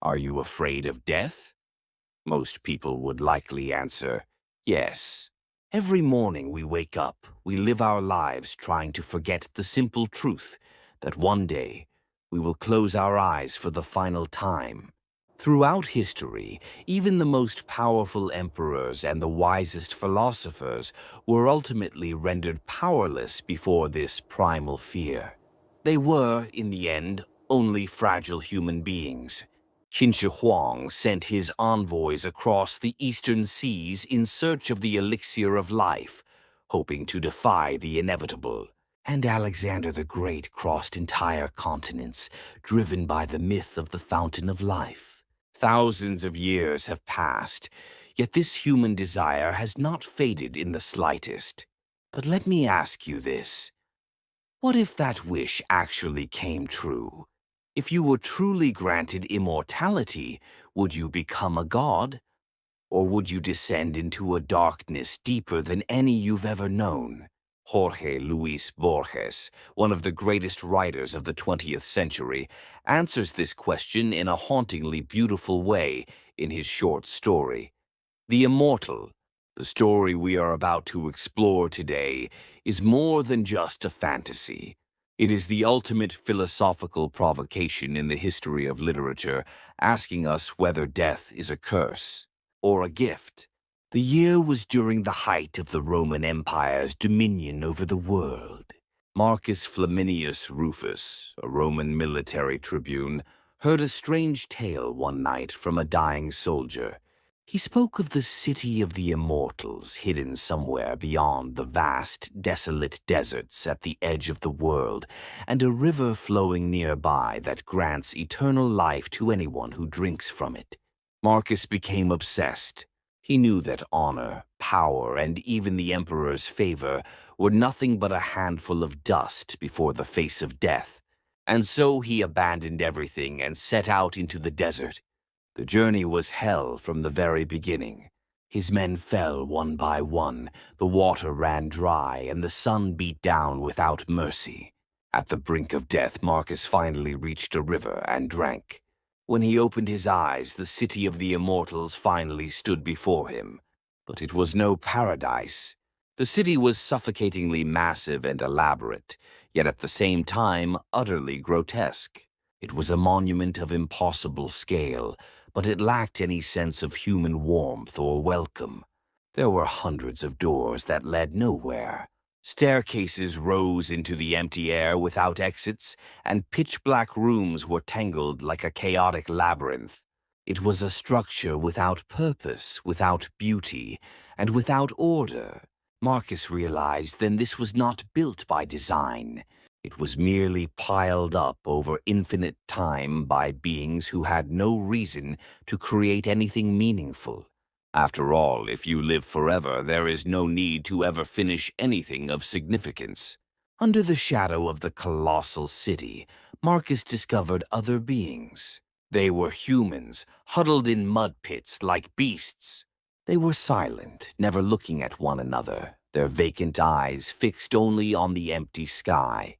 Are you afraid of death? Most people would likely answer, yes. Every morning we wake up, we live our lives trying to forget the simple truth that one day we will close our eyes for the final time. Throughout history, even the most powerful emperors and the wisest philosophers were ultimately rendered powerless before this primal fear. They were, in the end, only fragile human beings. Qin Shi Huang sent his envoys across the eastern seas in search of the elixir of life, hoping to defy the inevitable. And Alexander the Great crossed entire continents, driven by the myth of the fountain of life. Thousands of years have passed, yet this human desire has not faded in the slightest. But let me ask you this. What if that wish actually came true? If you were truly granted immortality, would you become a god? Or would you descend into a darkness deeper than any you've ever known? Jorge Luis Borges, one of the greatest writers of the 20th century, answers this question in a hauntingly beautiful way in his short story, The Immortal. The story we are about to explore today is more than just a fantasy. It is the ultimate philosophical provocation in the history of literature, asking us whether death is a curse or a gift. The year was during the height of the Roman Empire's dominion over the world. Marcus Flaminius Rufus, a Roman military tribune, heard a strange tale one night from a dying soldier. He spoke of the city of the Immortals, hidden somewhere beyond the vast, desolate deserts at the edge of the world, and a river flowing nearby that grants eternal life to anyone who drinks from it. Marcus became obsessed. He knew that honor, power, and even the emperor's favor were nothing but a handful of dust before the face of death, and so he abandoned everything and set out into the desert. The journey was hell from the very beginning. His men fell one by one, the water ran dry, and the sun beat down without mercy. At the brink of death, Marcus finally reached a river and drank. When he opened his eyes, the city of the Immortals finally stood before him. But it was no paradise. The city was suffocatingly massive and elaborate, yet at the same time utterly grotesque. It was a monument of impossible scale, but it lacked any sense of human warmth or welcome. There were hundreds of doors that led nowhere. Staircases rose into the empty air without exits, and pitch-black rooms were tangled like a chaotic labyrinth. It was a structure without purpose, without beauty, and without order. Marcus realized then this was not built by design. It was merely piled up over infinite time by beings who had no reason to create anything meaningful. After all, if you live forever, there is no need to ever finish anything of significance. Under the shadow of the colossal city, Marcus discovered other beings. They were humans, huddled in mud pits like beasts. They were silent, never looking at one another, their vacant eyes fixed only on the empty sky.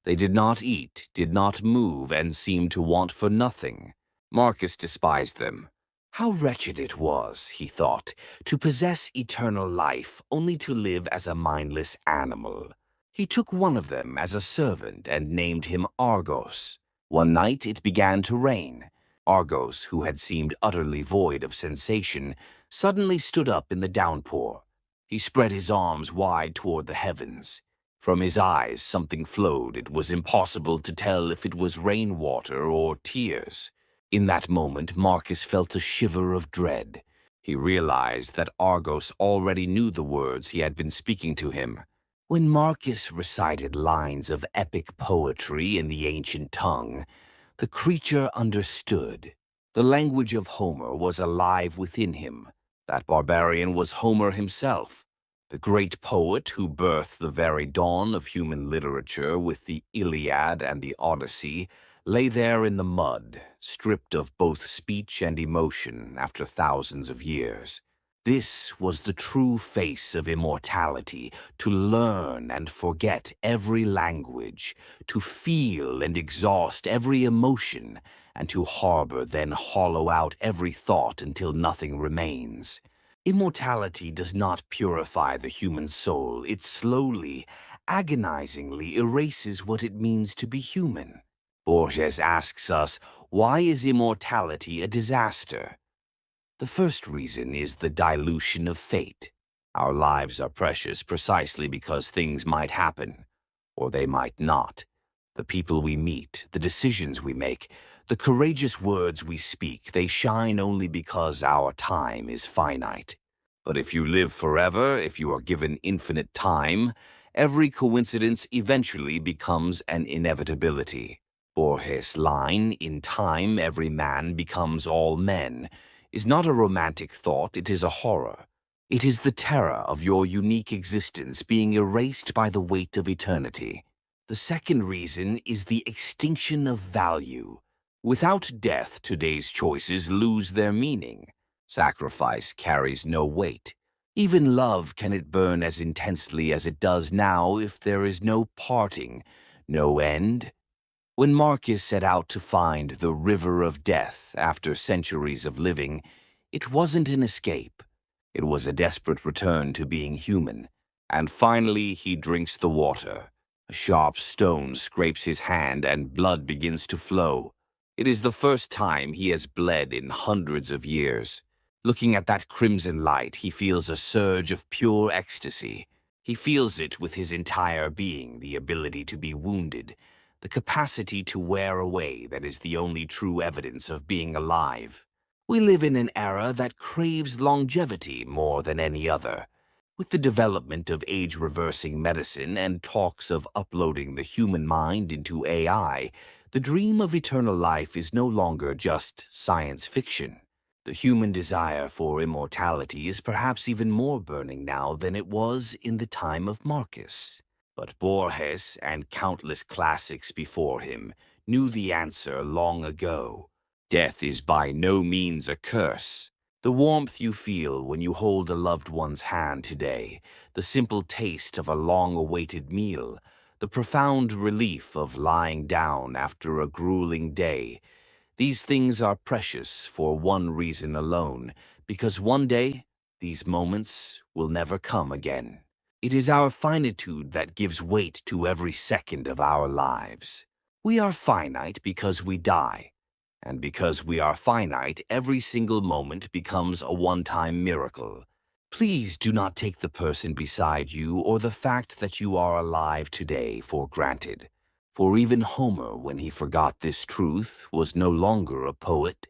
They did not eat, did not move, and seemed to want for nothing. Marcus despised them. How wretched it was, he thought, to possess eternal life only to live as a mindless animal. He took one of them as a servant and named him Argos. One night it began to rain. Argos, who had seemed utterly void of sensation, suddenly stood up in the downpour. He spread his arms wide toward the heavens. From his eyes something flowed. It was impossible to tell if it was rainwater or tears. In that moment, Marcus felt a shiver of dread. He realized that Argos already knew the words he had been speaking to him. When Marcus recited lines of epic poetry in the ancient tongue, the creature understood. The language of Homer was alive within him. That barbarian was Homer himself. The great poet who birthed the very dawn of human literature with the Iliad and the Odyssey lay there in the mud, stripped of both speech and emotion after thousands of years. This was the true face of immortality, to learn and forget every language, to feel and exhaust every emotion, and to harbor, then hollow out every thought until nothing remains. Immortality does not purify the human soul. It slowly, agonizingly erases what it means to be human. Borges asks us, why is immortality a disaster? The first reason is the dilution of fate. Our lives are precious precisely because things might happen, or they might not. The people we meet, the decisions we make, the courageous words we speak, they shine only because our time is finite. But if you live forever, if you are given infinite time, every coincidence eventually becomes an inevitability. Borges' line, "In time every man becomes all men," is not a romantic thought, it is a horror. It is the terror of your unique existence being erased by the weight of eternity. The second reason is the extinction of value. Without death, today's choices lose their meaning. Sacrifice carries no weight. Even love cannot burn as intensely as it does now if there is no parting, no end. When Marcus set out to find the river of death after centuries of living, it wasn't an escape. It was a desperate return to being human. And finally, he drinks the water. A sharp stone scrapes his hand and blood begins to flow. It is the first time he has bled in hundreds of years. Looking at that crimson light, he feels a surge of pure ecstasy. He feels it with his entire being, the ability to be wounded, the capacity to wear away that is the only true evidence of being alive. We live in an era that craves longevity more than any other. With the development of age-reversing medicine and talks of uploading the human mind into AI, the dream of eternal life is no longer just science fiction. The human desire for immortality is perhaps even more burning now than it was in the time of Marcus. But Borges and countless classics before him knew the answer long ago. Death is by no means a curse. The warmth you feel when you hold a loved one's hand today, the simple taste of a long-awaited meal, the profound relief of lying down after a grueling day, these things are precious for one reason alone, because one day these moments will never come again. It is our finitude that gives weight to every second of our lives. We are finite because we die. And because we are finite, every single moment becomes a one-time miracle. Please do not take the person beside you or the fact that you are alive today for granted. For even Homer, when he forgot this truth, was no longer a poet.